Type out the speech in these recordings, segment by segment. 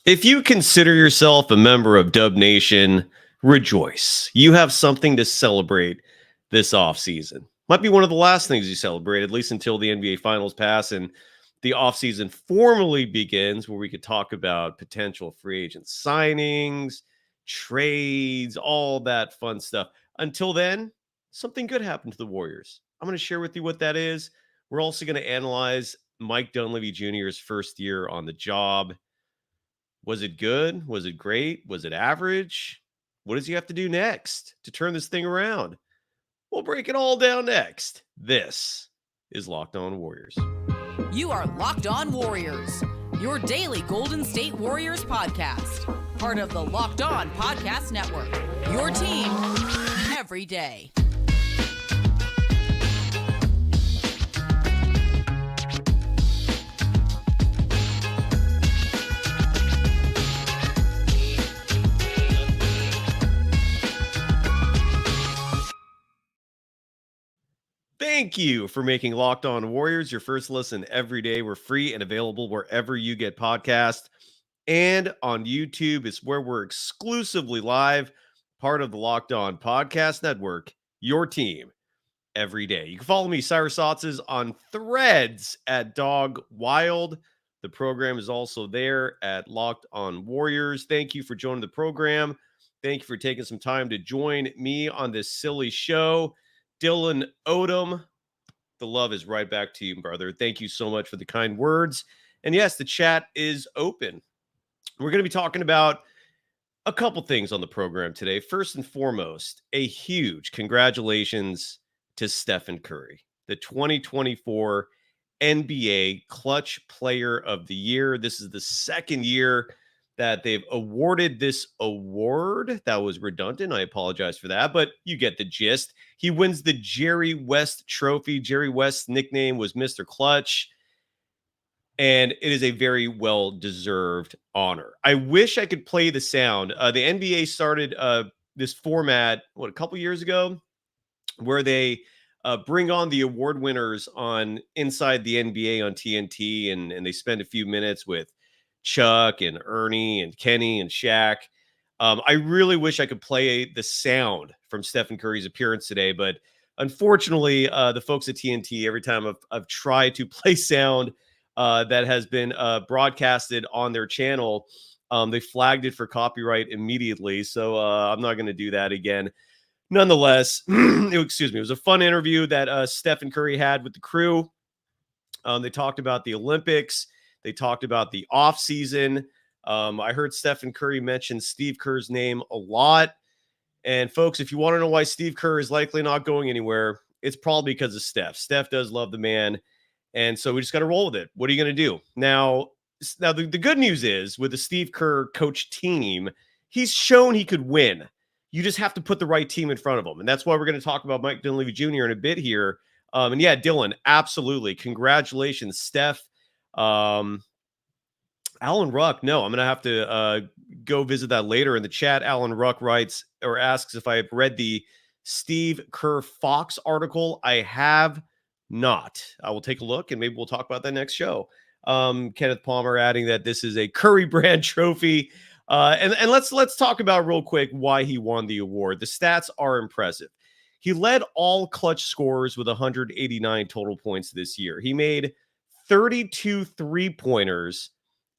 If you consider yourself a member of DubNation, rejoice. You have something to celebrate this offseason. Might be one of the last things you celebrate, at least until the NBA Finals pass and the offseason formally begins, where we could talk about potential free agent signings, trades, all that fun stuff. Until then, something good happened to the Warriors. I'm going to share with you what that is. We're also going to analyze Mike Dunleavy Jr.'s first year on the job. Was it good? Was it great? Was it average? What does he have to do next to turn this thing around? We'll break it all down next. This is Locked On Warriors. You are Locked On Warriors, your daily Golden State Warriors podcast. Part of the Locked On Podcast Network, your team every day. Thank you for making Locked On Warriors your first listen every day. We're free and available wherever you get podcasts and on YouTube. It's where we're exclusively live, part of the Locked On Podcast Network, your team every day. You can follow me, Cyrus Saatsaz, on Threads at Dog Wild. The program is also there at Locked On Warriors. Thank you for joining the program. Thank you for taking some time to join me on this silly show. Dylan Odom, the love is right back to you, brother. Thank you so much for the kind words. And yes, the chat is open. We're going to be talking about a couple things on the program today. First and foremost, a huge congratulations to Stephen Curry, the 2024 NBA Clutch Player of the Year. This is the second year that they've awarded this award. That was redundant. I apologize for that, but you get the gist. He wins the Jerry West Trophy. Jerry West's nickname was Mr. Clutch, and it is a very well-deserved honor. I wish I could play the sound. The NBA started this format, a couple years ago, where they bring on the award winners on Inside the NBA on TNT, and they spend a few minutes with Chuck and Ernie and Kenny and Shaq. I really wish I could play the sound from Stephen Curry's appearance today, but unfortunately, the folks at TNT, every time I've tried to play sound that has been broadcasted on their channel, they flagged it for copyright immediately. So I'm not going to do that again. Nonetheless, it was a fun interview that Stephen Curry had with the crew. They talked about the Olympics. They talked about the offseason. I heard Stephen Curry mention Steve Kerr's name a lot. And folks, if you want to know why Steve Kerr is likely not going anywhere, it's probably because of Steph. Steph does love the man. And so we just got to roll with it. What are you going to do? Now the good news is with the Steve Kerr coach team, he's shown he could win. You just have to put the right team in front of him. And that's why we're going to talk about Mike Dunleavy Jr. in a bit here. And yeah, Dylan, absolutely. Congratulations, Steph. Alan Ruck, no, I'm going to have to go visit that later in the chat. Alan Ruck writes or asks if I have read the Steve Kerr Fox article. I have not. I will take a look and maybe we'll talk about that next show. Kenneth Palmer adding that this is a Curry brand trophy. And let's talk about real quick why he won the award. The stats are impressive. He led all clutch scorers with 189 total points this year. He made 32 three-pointers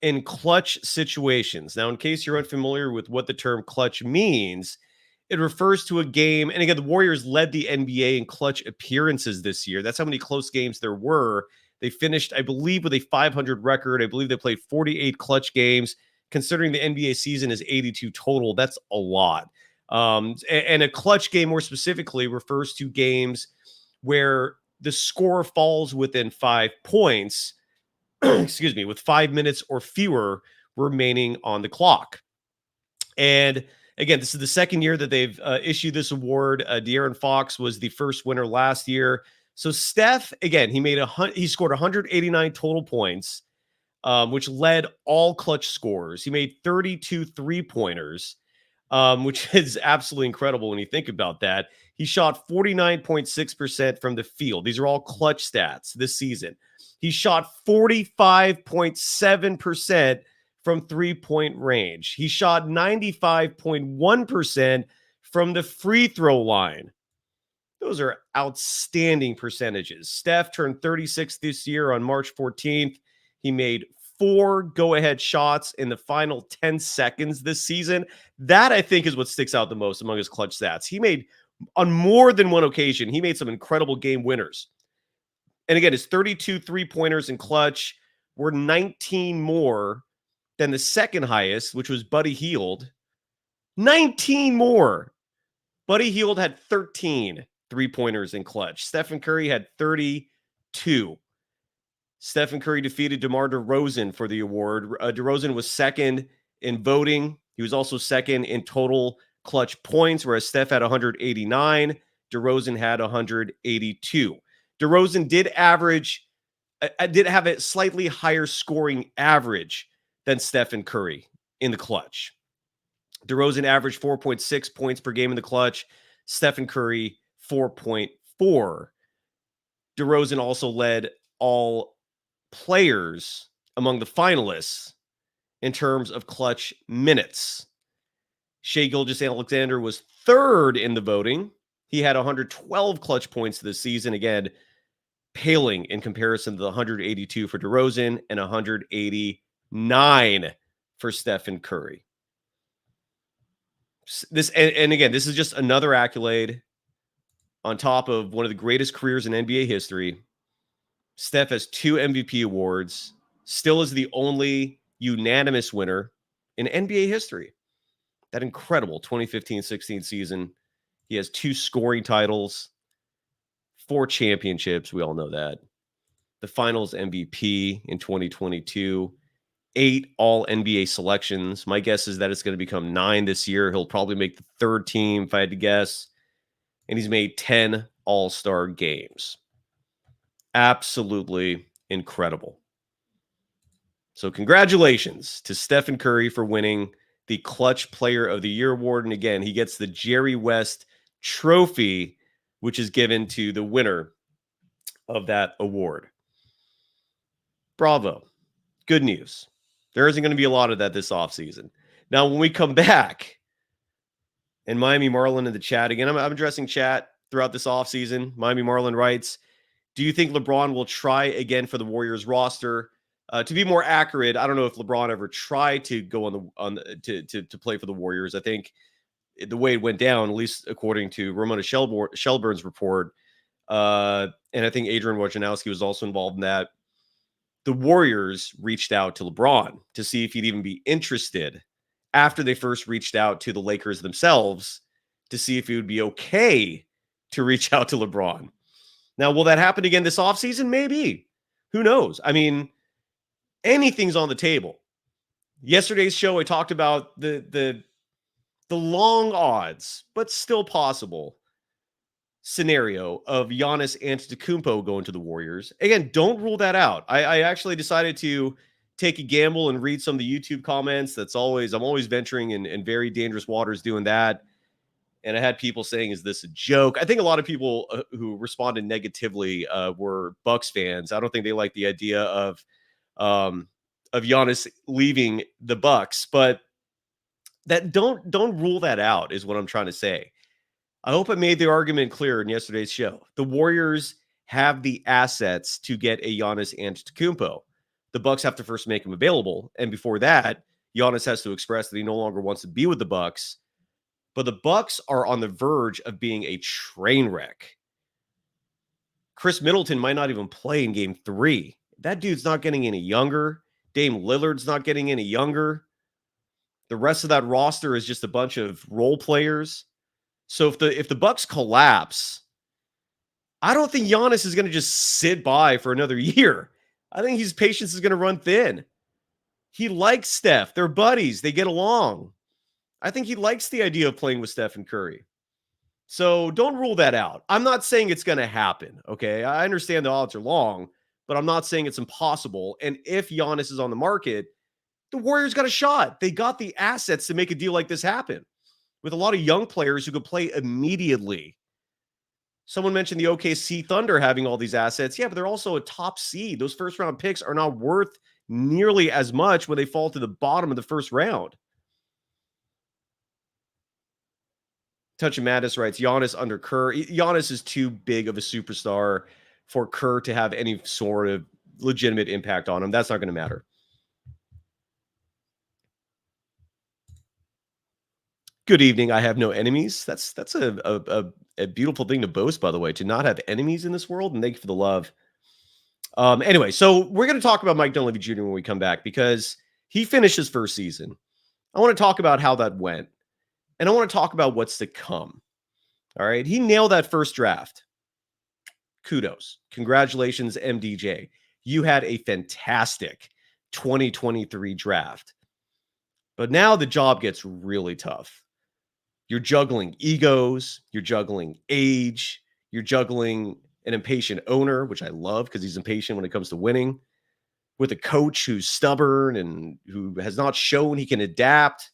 in clutch situations. Now, in case you're unfamiliar with what the term clutch means, it refers to a game. And again, the Warriors led the NBA in clutch appearances this year. That's how many close games there were. They finished, I believe, with a 500 record. I believe they played 48 clutch games. Considering the NBA season is 82 total, that's a lot. And a clutch game, more specifically, refers to games where the score falls within 5 points, excuse me, with 5 minutes or fewer remaining on the clock. And again, this is the second year that they've issued this award. De'Aaron Fox was the first winner last year. So Steph, again, he scored 189 total points, which led all clutch scores. He made 32 three-pointers, which is absolutely incredible when you think about that. He shot 49.6% from the field. These are all clutch stats this season. He shot 45.7% from three-point range. He shot 95.1% from the free throw line. Those are outstanding percentages. Steph turned 36 this year on March 14th. He made 4 go-ahead shots in the final 10 seconds this season. That, I think, is what sticks out the most among his clutch stats. He made, on more than one occasion, he made some incredible game winners. And again, his 32 three-pointers in clutch were 19 more than the second highest, which was Buddy Hield. 19 more. Buddy Hield had 13 three-pointers in clutch. Stephen Curry had 32. Stephen Curry defeated DeMar DeRozan for the award. DeRozan was second in voting. He was also second in total clutch points, whereas Steph had 189. DeRozan had 182. DeRozan did have a slightly higher scoring average than Stephen Curry in the clutch. DeRozan averaged 4.6 points per game in the clutch. Stephen Curry, 4.4. DeRozan also led all players among the finalists in terms of clutch minutes. Shai Gilgeous-Alexander was third in the voting. He had 112 clutch points this season, again, paling in comparison to the 182 for DeRozan and 189 for Stephen Curry. And again, this is just another accolade on top of one of the greatest careers in NBA history. Steph has 2 MVP awards, still is the only unanimous winner in NBA history. That incredible 2015-16 season. He has 2 scoring titles, 4 championships. We all know that. The finals MVP in 2022, 8 all-NBA selections. My guess is that it's going to become 9 this year. He'll probably make the 3rd team, if I had to guess. And he's made 10 all-star games. Absolutely incredible. So congratulations to Stephen Curry for winning the Clutch Player of the Year award. And again, he gets the Jerry West Trophy, which is given to the winner of that award. Bravo. Good news. There isn't going to be a lot of that this offseason. Now, when we come back, and Miami Marlin in the chat, again, I'm addressing chat throughout this offseason. Miami Marlin writes, do you think LeBron will try again for the Warriors roster? To be more accurate, I don't know if LeBron ever tried to go to play for the Warriors. I think the way it went down, at least according to Ramona Shelburne's report, and I think Adrian Wojnarowski was also involved in that, the Warriors reached out to LeBron to see if he'd even be interested after they first reached out to the Lakers themselves to see if he would be okay to reach out to LeBron. Now, will that happen again this offseason? Maybe. Who knows? I mean, anything's on the table. Yesterday's show, I talked about the long odds, but still possible scenario of Giannis Antetokounmpo going to the Warriors. Again, don't rule that out. I actually decided to take a gamble and read some of the YouTube comments. I'm always venturing in very dangerous waters doing that. And I had people saying, is this a joke? I think a lot of people who responded negatively were Bucks fans. I don't think they like the idea of Giannis leaving the Bucks, but that don't rule that out is what I'm trying to say. I hope I made the argument clear in yesterday's show. The Warriors have the assets to get a Giannis Antetokounmpo. The Bucks have to first make him available, and before that, Giannis has to express that he no longer wants to be with the Bucks. But the Bucks are on the verge of being a train wreck. Chris Middleton might not even play in Game 3. That dude's not getting any younger. Dame Lillard's not getting any younger. The rest of that roster is just a bunch of role players. So if the Bucks collapse, I don't think Giannis is going to just sit by for another year. I think his patience is going to run thin. He likes Steph. They're buddies. They get along. I think he likes the idea of playing with Stephen Curry. So don't rule that out. I'm not saying it's going to happen, okay? I understand the odds are long, but I'm not saying it's impossible. And if Giannis is on the market, the Warriors got a shot. They got the assets to make a deal like this happen with a lot of young players who could play immediately. Someone mentioned the OKC Thunder having all these assets. Yeah, but they're also a top seed. Those first-round picks are not worth nearly as much when they fall to the bottom of the first round. Touch of Madness writes, Giannis under Kerr. Giannis is too big of a superstar for Kerr to have any sort of legitimate impact on him. That's not going to matter. Good evening. I have no enemies. That's a beautiful thing to boast, by the way, to not have enemies in this world. And thank you for the love. Anyway, so we're going to talk about Mike Dunleavy Jr. when we come back because he finished his first season. I want to talk about how that went, and I want to talk about what's to come. All right. He nailed that first draft. Kudos. Congratulations, MDJ. You had a fantastic 2023 draft. But now the job gets really tough. You're juggling egos. You're juggling age. You're juggling an impatient owner, which I love because he's impatient when it comes to winning, with a coach who's stubborn and who has not shown he can adapt,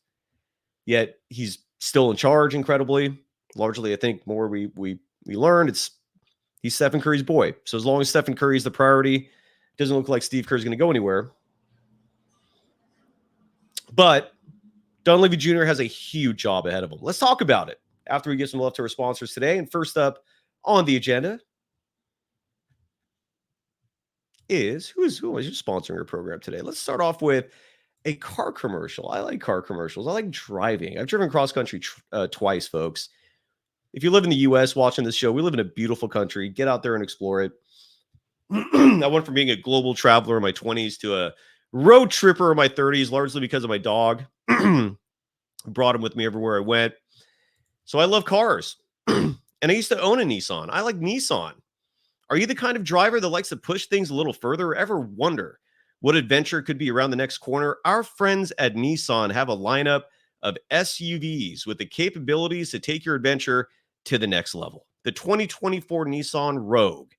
yet he's still in charge incredibly. Largely, I think more we learned he's Stephen Curry's boy. So as long as Stephen Curry is the priority, it doesn't look like Steve Kerr's going to go anywhere. But Dunleavy Jr. has a huge job ahead of him. Let's talk about it after we give some love to our sponsors today. And first up on the agenda is who is sponsoring our program today? Let's start off with a car commercial. I like car commercials. I like driving. I've driven cross country twice, folks. If you live in the U.S. watching this show, we live in a beautiful country. Get out there and explore it. I went from being a global traveler in my 20s to a road tripper in my 30s, largely because of my dog. Brought him with me everywhere I went. So I love cars. And I used to own a Nissan. I like Nissan. Are you the kind of driver that likes to push things a little further? Or ever wonder what adventure could be around the next corner? Our friends at Nissan have a lineup of SUVs with the capabilities to take your adventure to the next level. The 2024 Nissan Rogue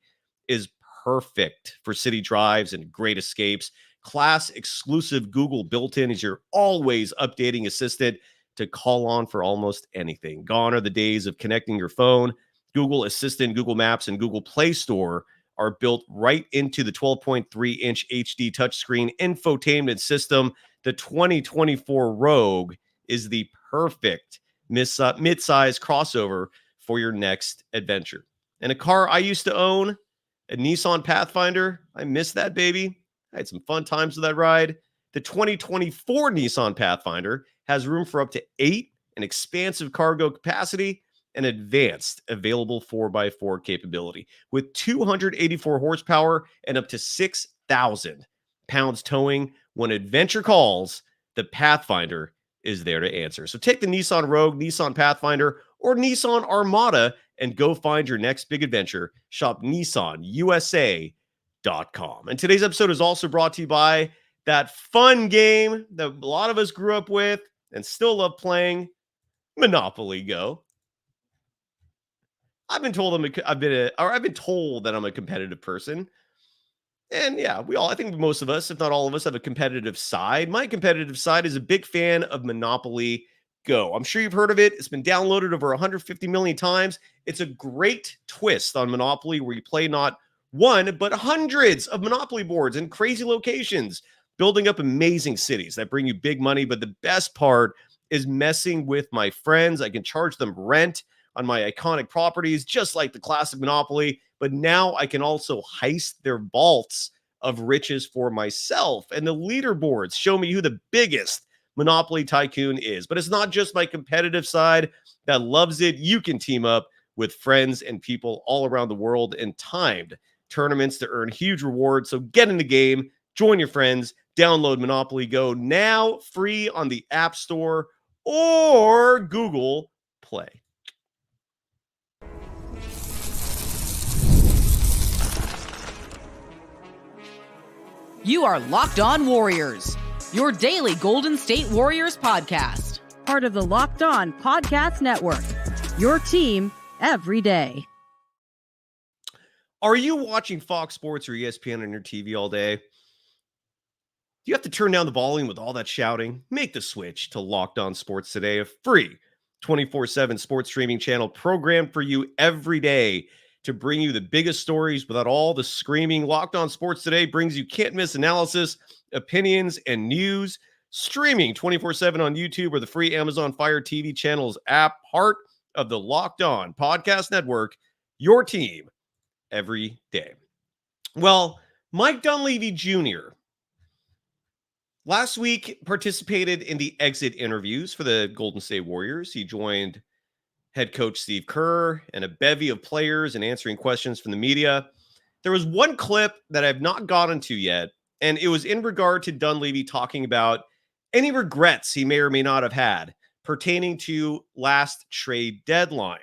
is perfect for city drives and great escapes. Class exclusive Google built-in is your always updating assistant to call on for almost anything. Gone are the days of connecting your phone. Google Assistant, Google Maps, and Google Play Store are built right into the 12.3-inch HD touchscreen infotainment system. The 2024 Rogue is the perfect mid-size crossover for your next adventure. And a car I used to own, a Nissan Pathfinder, I miss that baby. I had some fun times with that ride. The 2024 Nissan Pathfinder has room for up to 8, an expansive cargo capacity, and advanced available 4x4 capability with 284 horsepower and up to 6,000 pounds towing. When adventure calls, the Pathfinder is there to answer. So take the Nissan Rogue, Nissan Pathfinder, or Nissan Armada and go find your next big adventure. Shop NissanUSA.com. And today's episode is also brought to you by that fun game that a lot of us grew up with and still love playing, Monopoly Go. I've been told I've been told that I'm a competitive person. And yeah, I think most of us, if not all of us, have a competitive side. My competitive side is a big fan of Monopoly Go. I'm sure you've heard of it. It's been downloaded over 150 million times. It's a great twist on Monopoly where you play not one, but hundreds of Monopoly boards in crazy locations, building up amazing cities that bring you big money. But the best part is messing with my friends. I can charge them rent on my iconic properties, just like the classic Monopoly. But now I can also heist their vaults of riches for myself. And the leaderboards show me who the biggest Monopoly tycoon is. But it's not just my competitive side that loves it. You can team up with friends and people all around the world in timed tournaments to earn huge rewards. So get in the game, join your friends, download Monopoly Go now, free on the App Store or Google Play. You are Locked On Warriors, your daily Golden State Warriors podcast. Part of the Locked On Podcast Network, your team every day. Are you watching Fox Sports or ESPN on your TV all day? Do you have to turn down the volume with all that shouting? Make the switch to Locked On Sports Today, a free 24/7 sports streaming channel programmed for you every day to bring you the biggest stories without all the screaming. Locked On Sports Today brings you can't-miss analysis opinions, and news. Streaming 24/7 on YouTube or the free Amazon Fire TV channels app, part of the Locked On Podcast Network, your team every day. Well, Mike Dunleavy Jr. last week participated in the exit interviews for the Golden State Warriors. He joined head coach Steve Kerr and a bevy of players in answering questions from the media. There was one clip that I've not gotten to yet, and it was in regard to Dunleavy talking about any regrets he may or may not have had pertaining to last trade deadline.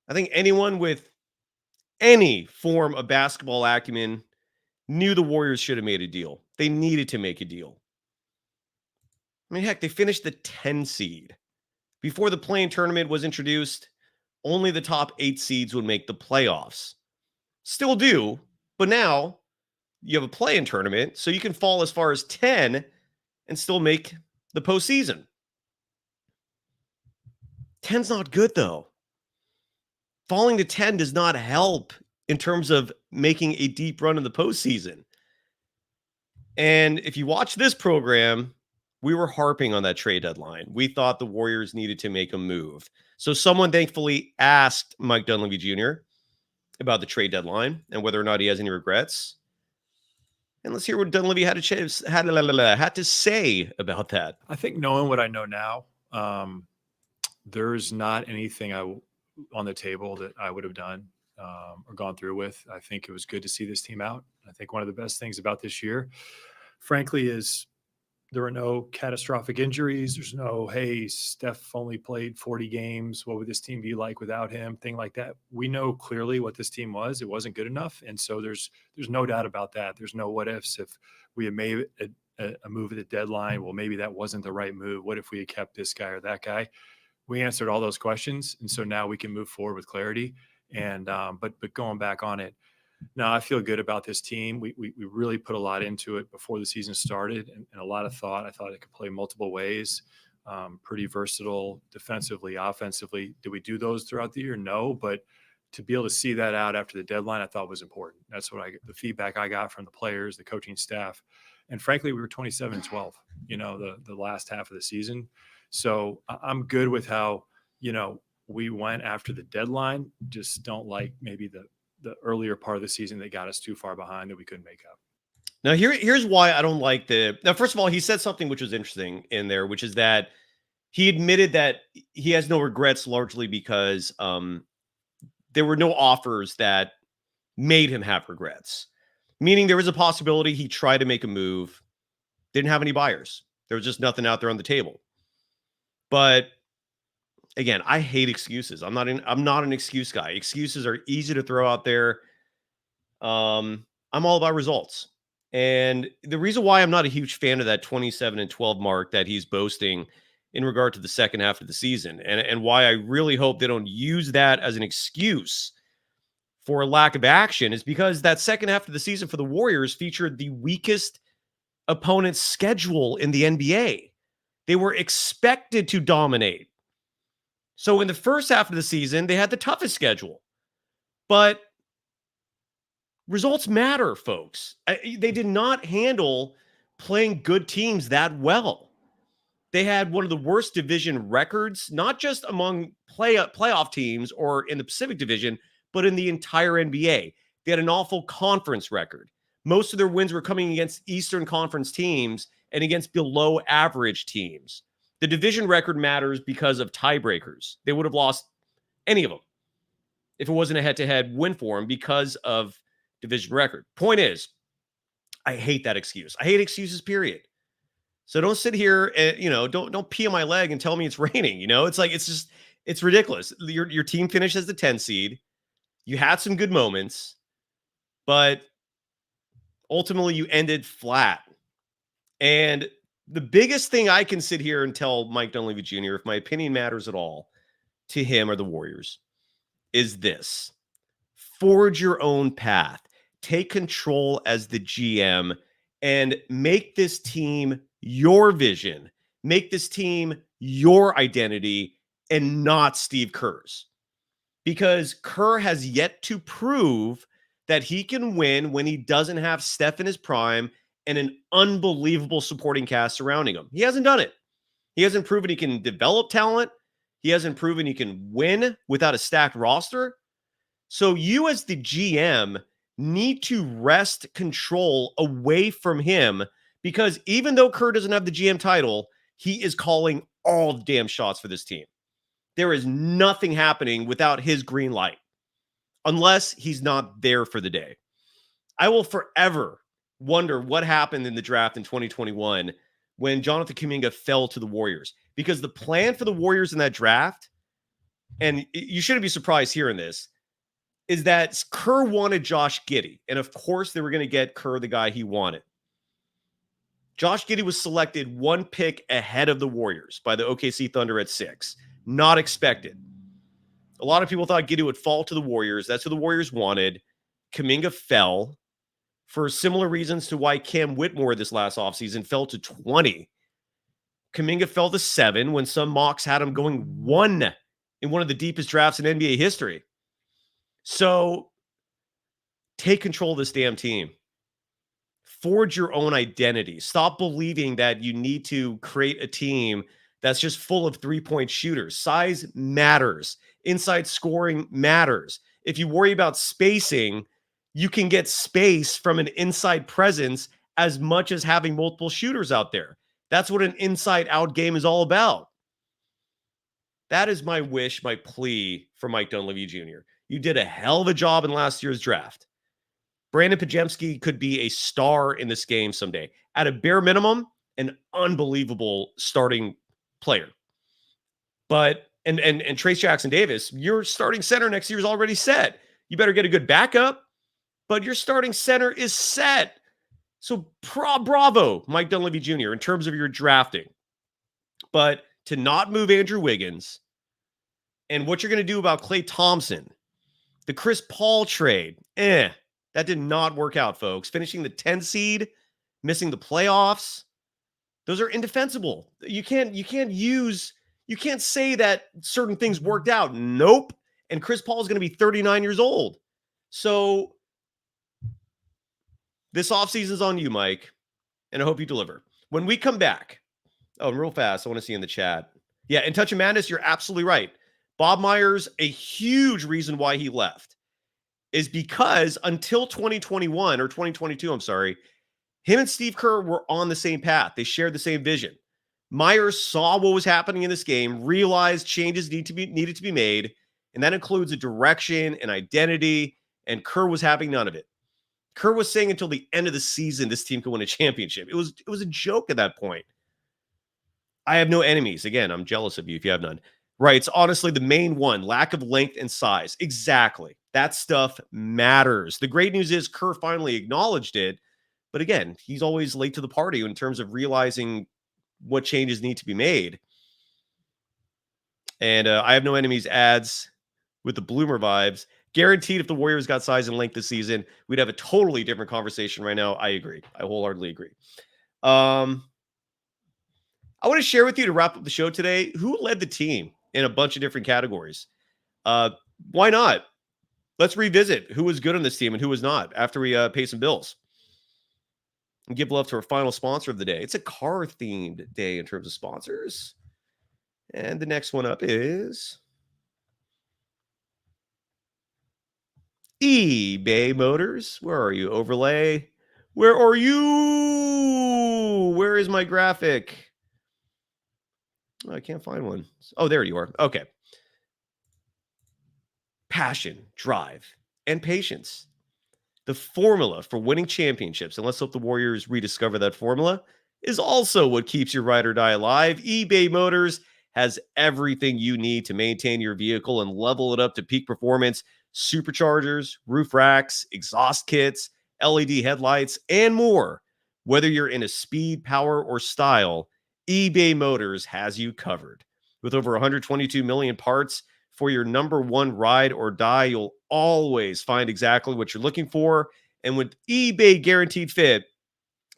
I think anyone with any form of basketball acumen knew the Warriors should have made a deal. They needed to make a deal. I mean, heck, they finished the 10 seed. Before the play-in tournament was introduced, only the top 8 seeds would make the playoffs. Still do, but now you have a play-in tournament, so you can fall as far as 10 and still make the postseason. 10's not good, though. Falling to 10 does not help in terms of making a deep run in the postseason. And if you watch this program, we were harping on that trade deadline. We thought the Warriors needed to make a move. So someone thankfully asked Mike Dunleavy Jr. about the trade deadline and whether or not he has any regrets. And let's hear what Dunleavy had to say about that. I think knowing what I know now, there's not anything on the table that I would have done or gone through with. I think it was good to see this team out. I think one of the best things about this year, frankly, is there were no catastrophic injuries. There's no, hey, Steph only played 40 games. What would this team be like without him? Thing like that. We know clearly what this team was. It wasn't good enough. And so there's no doubt about that. There's no what ifs. If we had made a move at the deadline, well, maybe that wasn't the right move. What if we had kept this guy or that guy? We answered all those questions. And so now we can move forward with clarity. And but going back on it, no, I feel good about this team. We really put a lot into it before the season started and a lot of thought. I thought it could play multiple ways, pretty versatile defensively, offensively. Did we do those throughout the year? No, but to be able to see that out after the deadline, I thought was important. That's what the feedback I got from the players, the coaching staff. And frankly, we were 27-12, the last half of the season. So I'm good with how, we went after the deadline. Just don't like maybe the earlier part of the season that got us too far behind that we couldn't make up. Now, here's why I don't like now, first of all, he said something which was interesting in there, which is that he admitted that he has no regrets largely because there were no offers that made him have regrets. Meaning there was a possibility he tried to make a move, didn't have any buyers. There was just nothing out there on the table. But again, I hate excuses. I'm not an excuse guy. Excuses are easy to throw out there. I'm all about results. And the reason why I'm not a huge fan of that 27-12 mark that he's boasting in regard to the second half of the season, and why I really hope they don't use that as an excuse for a lack of action, is because that second half of the season for the Warriors featured the weakest opponent's schedule in the NBA. They were expected to dominate. So in the first half of the season, they had the toughest schedule. But results matter, folks. They did not handle playing good teams that well. They had one of the worst division records, not just among playoff teams or in the Pacific Division, but in the entire NBA. They had an awful conference record. Most of their wins were coming against Eastern Conference teams and against below average teams. The division record matters because of tiebreakers. They would have lost any of them if it wasn't a head-to-head win for them because of division record. Point is, I hate that excuse. I hate excuses, period. So don't sit here and, don't pee on my leg and tell me it's raining. It's ridiculous. Your team finished as the 10 seed. You had some good moments, but ultimately you ended flat. And the biggest thing I can sit here and tell Mike Dunleavy Jr., if my opinion matters at all to him or the Warriors, is this: forge your own path, take control as the GM, and make this team your vision, make this team your identity, and not Steve Kerr's. Because Kerr has yet to prove that he can win when he doesn't have Steph in his prime and an unbelievable supporting cast surrounding him. He hasn't done it. He hasn't proven he can develop talent. He hasn't proven he can win without a stacked roster. So you as the GM need to wrest control away from him, because even though Kerr doesn't have the GM title, he is calling all the damn shots for this team. There is nothing happening without his green light, unless he's not there for the day. I will forever wonder what happened in the draft in 2021 when Jonathan Kuminga fell to the Warriors, because the plan for the Warriors in that draft, and you shouldn't be surprised hearing this, is that Kerr wanted Josh Giddey. And of course, they were going to get Kerr, the guy he wanted. Josh Giddey was selected one pick ahead of the Warriors by the OKC Thunder at 6. Not expected. A lot of people thought Giddey would fall to the Warriors. That's who the Warriors wanted. Kuminga fell for similar reasons to why Cam Whitmore this last offseason fell to 20. Kuminga fell to 7 when some mocks had him going 1 in one of the deepest drafts in NBA history. So take control of this damn team. Forge your own identity. Stop believing that you need to create a team that's just full of three-point shooters. Size matters. Inside scoring matters. If you worry about spacing, you can get space from an inside presence as much as having multiple shooters out there. That's what an inside-out game is all about. That is my wish, my plea for Mike Dunleavy Jr. You did a hell of a job in last year's draft. Brandon Pajemski could be a star in this game someday. At a bare minimum, an unbelievable starting player. But, and Trace Jackson-Davis, your starting center next year is already set. You better get a good backup, but your starting center is set. So bravo, Mike Dunleavy Jr., in terms of your drafting. But to not move Andrew Wiggins, and what you're going to do about Klay Thompson, the Chris Paul trade, that did not work out, folks. Finishing the 10 seed, missing the playoffs, those are indefensible. You can't say that certain things worked out. Nope. And Chris Paul is going to be 39 years old. So this offseason's on you, Mike, and I hope you deliver. When we come back, real fast, I want to see in the chat. Yeah, in Touch of Madness, you're absolutely right. Bob Myers, a huge reason why he left is because until 2021 or 2022, him and Steve Kerr were on the same path. They shared the same vision. Myers saw what was happening in this game, realized changes needed to be made, and that includes a direction and identity, and Kerr was having none of it. Kerr was saying until the end of the season this team could win a championship. It was a joke at that point. I have no enemies. Again, I'm jealous of you if you have none. Right, it's honestly the main one, lack of length and size. Exactly. That stuff matters. The great news is Kerr finally acknowledged it, but again, he's always late to the party in terms of realizing what changes need to be made. And I have no enemies ads with the Bloomer vibes. Guaranteed if the Warriors got size and length this season, we'd have a totally different conversation right now. I agree. I wholeheartedly agree. I want to share with you to wrap up the show today, who led the team in a bunch of different categories. Why not? Let's revisit who was good on this team and who was not after we pay some bills. And give love to our final sponsor of the day. It's a car-themed day in terms of sponsors. And the next one up is eBay Motors. Where are you, Overlay? Where are you? Where is my graphic? Oh, I can't find one. Oh, there you are. Okay. Passion, drive, and patience. The formula for winning championships, and let's hope the Warriors rediscover that formula, is also what keeps your ride or die alive. eBay Motors has everything you need to maintain your vehicle and level it up to peak performance. Superchargers, roof racks, exhaust kits, LED headlights, and more. Whether you're into speed, power, or style, eBay Motors has you covered. With over 122 million parts for your number one ride or die, you'll always find exactly what you're looking for. And with eBay Guaranteed Fit,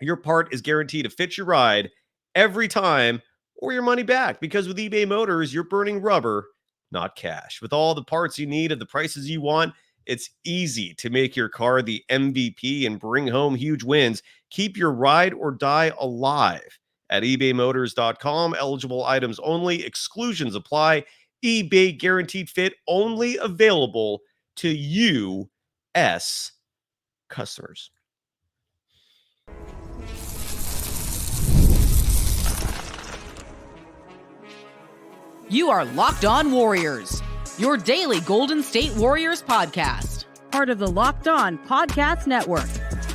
your part is guaranteed to fit your ride every time or your money back. Because with eBay Motors, you're burning rubber, not cash. With all the parts you need at the prices you want, it's easy to make your car the MVP and bring home huge wins. Keep your ride or die alive at ebaymotors.com. Eligible items only. Exclusions apply. eBay guaranteed fit only available to U.S. customers. You are Locked On Warriors, your daily Golden State Warriors podcast. Part of the Locked On Podcast Network,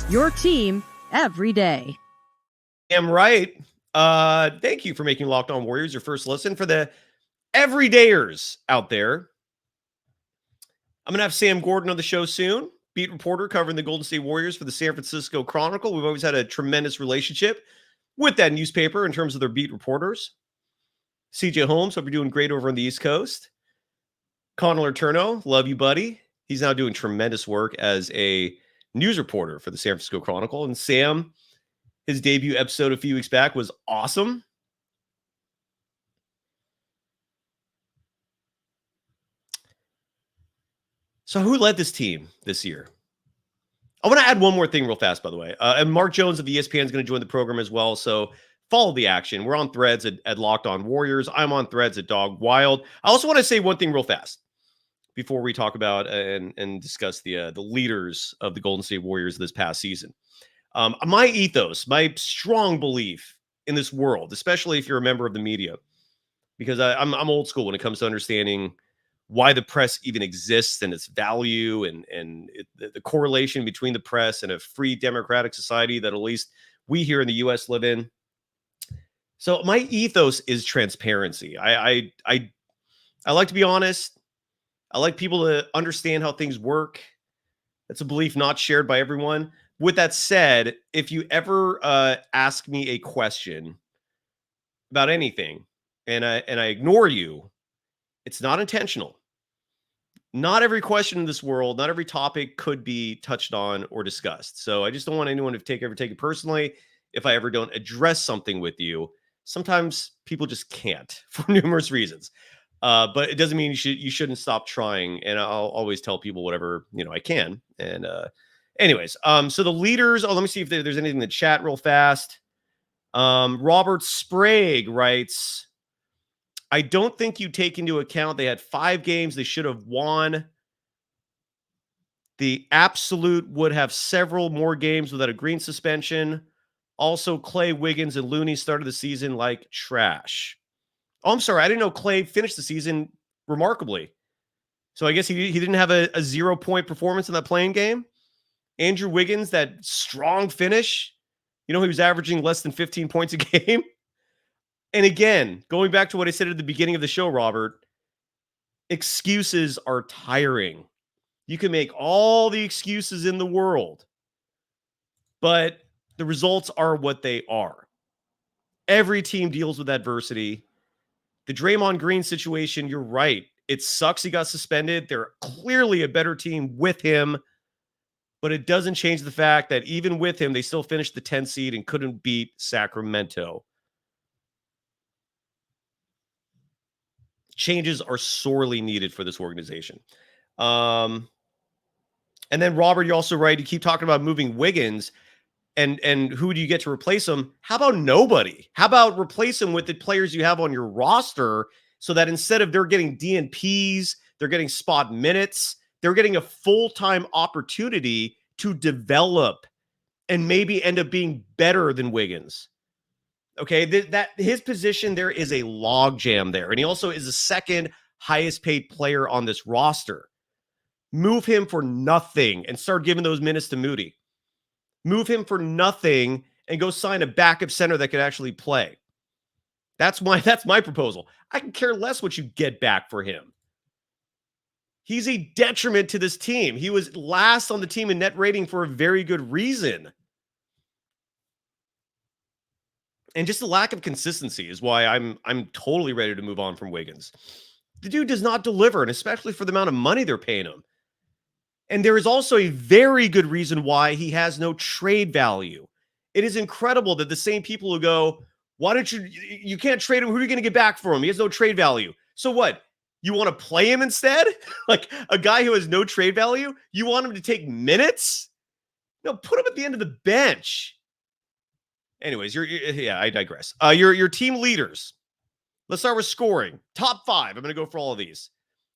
your team every day. Am right. Thank you for making Locked On Warriors your first listen. For the everydayers out there, I'm going to have Sam Gordon on the show soon, beat reporter covering the Golden State Warriors for the San Francisco Chronicle. We've always had a tremendous relationship with that newspaper in terms of their beat reporters. CJ Holmes, hope you're doing great over on the East Coast. Connor Letourneau, love you, buddy. He's now doing tremendous work as a news reporter for the San Francisco Chronicle. And Sam, his debut episode a few weeks back was awesome. So who led this team this year? I want to add one more thing real fast, by the way. And Mark Jones of ESPN is going to join the program as well. So follow the action. We're on Threads at Locked On Warriors. I'm on Threads at Dog Wild. I also want to say one thing real fast before we talk about and discuss the leaders of the Golden State Warriors this past season. My ethos, my strong belief in this world, especially if you're a member of the media, because I'm old school when it comes to understanding why the press even exists and its value and the correlation between the press and a free democratic society that at least we here in the U.S. live in. So my ethos is transparency. I like to be honest. I like people to understand how things work. That's a belief not shared by everyone. With that said, if you ever ask me a question about anything and I ignore you, it's not intentional. Not every question in this world, not every topic could be touched on or discussed. So I just don't want anyone to take it personally if I ever don't address something with you. Sometimes people just can't for numerous reasons. But it doesn't mean you shouldn't stop trying. And I'll always tell people whatever, I can. And anyways, so the leaders, let me see if there's anything in the chat real fast. Robert Sprague writes, I don't think you take into account they had 5 games they should have won. The absolute would have several more games without a green suspension. Also, Clay, Wiggins, and Looney started the season like trash. Oh, I'm sorry. I didn't know Clay finished the season remarkably. So I guess he didn't have a 0-point performance in that playing game. Andrew Wiggins, that strong finish. He was averaging less than 15 points a game. And again, going back to what I said at the beginning of the show, Robert, excuses are tiring. You can make all the excuses in the world, but the results are what they are. Every team deals with adversity. The Draymond Green situation, you're right. It sucks he got suspended. They're clearly a better team with him, but it doesn't change the fact that even with him, they still finished the 10th seed and couldn't beat Sacramento. Changes are sorely needed for this organization. And then, Robert, you're also right. You keep talking about moving Wiggins. And who do you get to replace him? How about nobody? How about replace him with the players you have on your roster so that instead of they're getting DNPs, they're getting spot minutes, they're getting a full-time opportunity to develop and maybe end up being better than Wiggins. Okay, that his position there is a logjam there. And he also is the second highest paid player on this roster. Move him for nothing and start giving those minutes to Moody. Move him for nothing and go sign a backup center that could actually play. That's my proposal. I can care less what you get back for him. He's a detriment to this team. He was last on the team in net rating for a very good reason. And just the lack of consistency is why I'm totally ready to move on from Wiggins. The dude does not deliver, and especially for the amount of money they're paying him. And there is also a very good reason why he has no trade value. It is incredible that the same people who go, why don't you can't trade him? Who are you going to get back for him? He has no trade value. So what? You want to play him instead? Like a guy who has no trade value? You want him to take minutes? No, put him at the end of the bench. Anyways, yeah, I digress. Your team leaders. Let's start with scoring. Top 5. I'm going to go for all of these.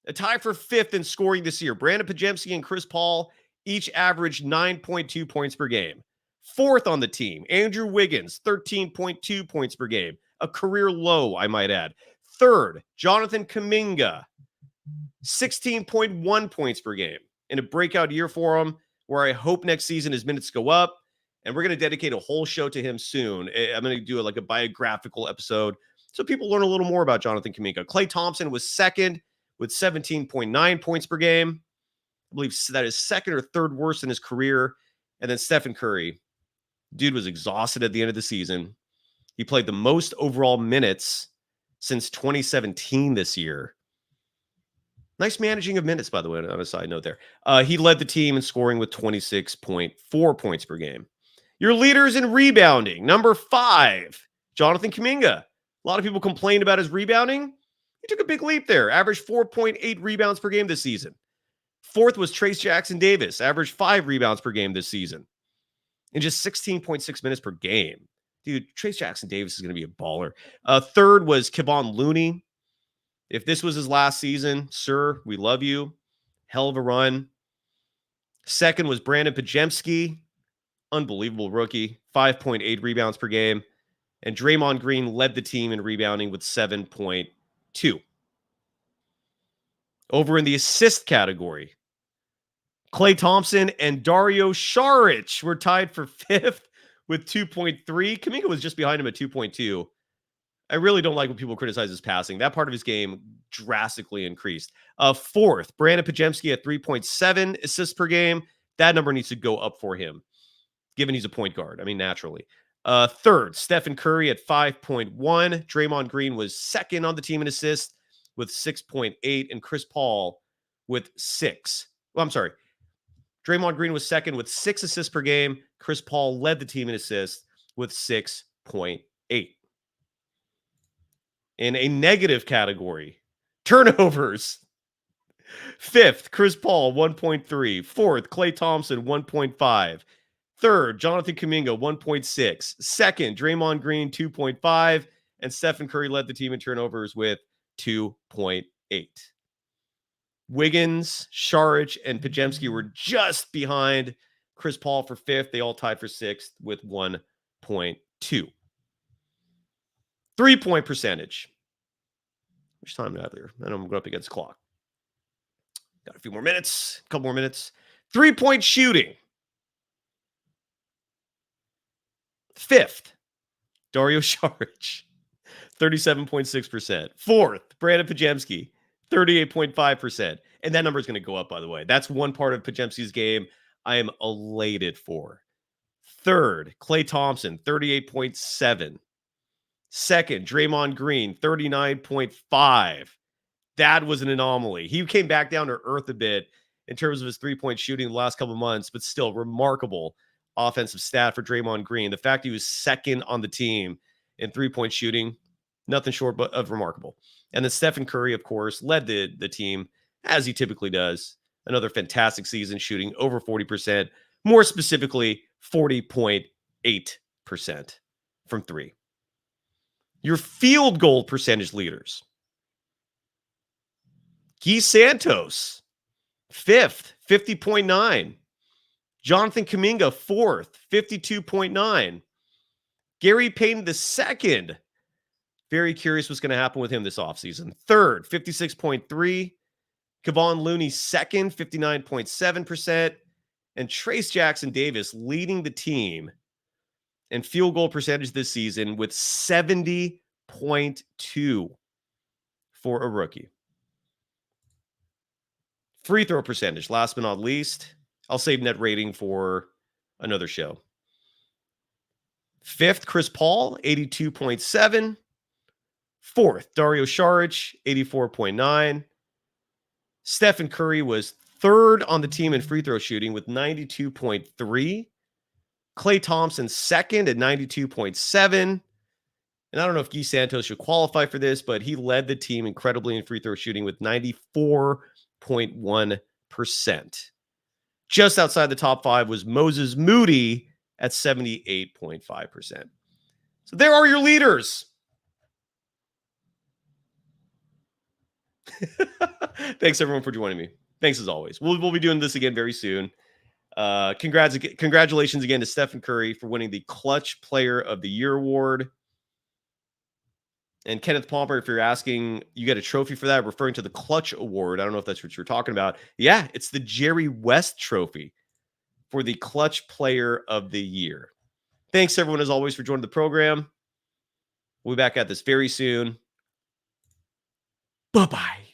A tie for 5th in scoring this year. Brandon Pajemski and Chris Paul each averaged 9.2 points per game. 4th on the team, Andrew Wiggins, 13.2 points per game. A career low, I might add. 3rd, Jonathan Kuminga, 16.1 points per game. In a breakout year for him, where I hope next season his minutes go up. And we're going to dedicate a whole show to him soon. I'm going to do like a biographical episode so people learn a little more about Jonathan Kuminga. Klay Thompson was 2nd with 17.9 points per game. I believe that is 2nd or 3rd worst in his career. And then Stephen Curry. Dude was exhausted at the end of the season. He played the most overall minutes since 2017 this year. Nice managing of minutes, by the way, on a side note there. He led the team in scoring with 26.4 points per game. Your leaders in rebounding. Number 5, Jonathan Kuminga. A lot of people complained about his rebounding. He took a big leap there. Averaged 4.8 rebounds per game this season. 4th was Trayce Jackson-Davis. Averaged 5 rebounds per game this season. In just 16.6 minutes per game. Dude, Trayce Jackson-Davis is going to be a baller. 3rd was Kevon Looney. If this was his last season, sir, we love you. Hell of a run. 2nd was Brandon Pajemski. Unbelievable rookie. 5.8 rebounds per game. And Draymond Green led the team in rebounding with 7.2. Over in the assist category, Klay Thompson and Dario Saric were tied for 5th with 2.3. Kuminga was just behind him at 2.2. I really don't like when people criticize his passing. That part of his game drastically increased. 4th, Brandon Pajemski at 3.7 assists per game. That number needs to go up for him, given he's a point guard. I mean, naturally. 3rd, Stephen Curry at 5.1. Draymond Green was 2nd on the team in assists with 6.8. And Chris Paul with 6. Well, I'm sorry. Draymond Green was 2nd with 6 assists per game. Chris Paul led the team in assists with 6.8. In a negative category, turnovers. 5th, Chris Paul, 1.3. 4th, Klay Thompson, 1.5. 3rd, Jonathan Kuminga, 1.6. 2nd, Draymond Green, 2.5. And Stephen Curry led the team in turnovers with 2.8. Wiggins, Saric, and Pajemski were just behind Chris Paul for 5th. They all tied for 6th with 1.2. 3-point percentage. How much time do I have there? I know I'm going up against the clock. Got a few more minutes, a couple more minutes. 3-point shooting. 5th, Dario Saric, 37.6%. 4th, Brandon Pajemski, 38.5%. And that number is going to go up, by the way. That's one part of Pajemski's game I am elated for. 3rd, Klay Thompson, 38.7. 2nd, Draymond Green, 39.5. That was an anomaly. He came back down to earth a bit in terms of his 3-point shooting the last couple of months, but still remarkable offensive stat for Draymond Green. The fact he was 2nd on the team in 3-point shooting, nothing short of remarkable. And then Stephen Curry, of course, led the team, as he typically does. Another fantastic season, shooting over 40%, more specifically 40.8% from 3. Your field goal percentage leaders. Guy Santos, 5th, 50.9. Jonathan Kuminga, 4th, 52.9. Gary Payton II. Very curious what's going to happen with him this offseason. 3rd, 56.3. Kevon Looney, 2nd, 59.7%. And Trayce Jackson-Davis leading the team in field goal percentage this season with 70.2 for a rookie. Free throw percentage, last but not least. I'll save net rating for another show. 5th, Chris Paul, 82.7. 4th, Dario Saric, 84.9. Stephen Curry was 3rd on the team in free throw shooting with 92.3. Klay Thompson 2nd at 92.7. And I don't know if Guy Santos should qualify for this, but he led the team incredibly in free throw shooting with 94.1%. Just outside the top 5 was Moses Moody at 78.5%. So there are your leaders. Thanks everyone for joining me. Thanks as always. We'll be doing this again very soon. Congratulations again to Stephen Curry for winning the Clutch Player of the Year award. And Kenneth Palmer, if you're asking, you get a trophy for that, referring to the Clutch Award. I don't know if that's what you're talking about. Yeah, it's the Jerry West Trophy for the Clutch Player of the Year. Thanks, everyone, as always, for joining the program. We'll be back at this very soon. Bye-bye.